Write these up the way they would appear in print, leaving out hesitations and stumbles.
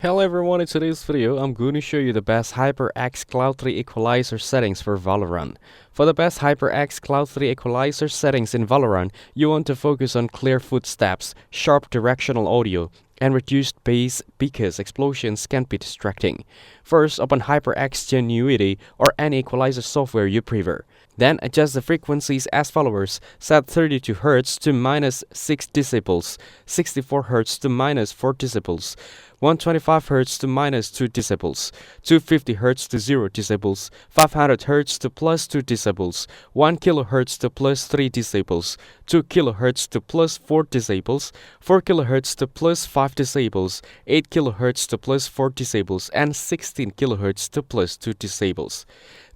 Hello everyone, in today's video, I'm going to show you the best HyperX Cloud 3 Equalizer settings for Valorant. For the best HyperX Cloud 3 Equalizer settings in Valorant, you want to focus on clear footsteps, sharp directional audio, and reduced bass because explosions can be distracting. First, open HyperX Genuity or any equalizer software you prefer. Then adjust the frequencies as follows. Set 32 Hz to -6 decibels, 64 Hz to -4 decibels, 125 Hz to -2 decibels, 250 Hz to 0 decibels, 500 Hz to +2 decibels, 1 kHz to +3 decibels, 2 kHz to +4 decibels, 4 kHz to +5 decibels, 8 kHz to +4 decibels, and 16 kHz to +2 decibels.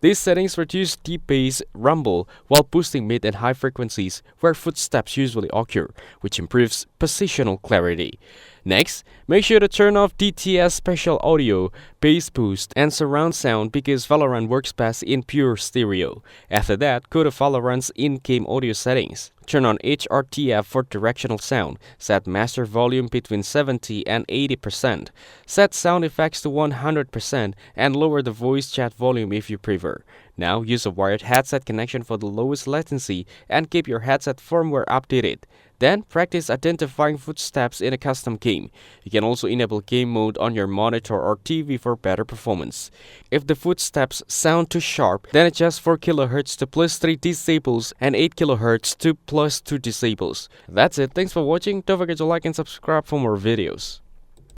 These settings reduce deep bass rumble while boosting mid and high frequencies where footsteps usually occur, which improves positional clarity. Next, make sure to turn off DTS Special Audio, Bass Boost, and Surround Sound because Valorant works best in pure stereo. After that, go to Valorant's in-game audio settings. Turn on HRTF for directional sound. Set master volume between 70 and 80%. Set sound effects to 100% and lower the voice chat volume if you prefer. Now use a wired headset connection for the lowest latency and keep your headset firmware updated. Then practice identifying footsteps in a custom game. You can also enable game mode on your monitor or TV for better performance. If the footsteps sound too sharp, then adjust 4 kHz to +3 decibels and 8 kHz to +2 decibels. That's it. Thanks for watching. Don't forget to like and subscribe for more videos.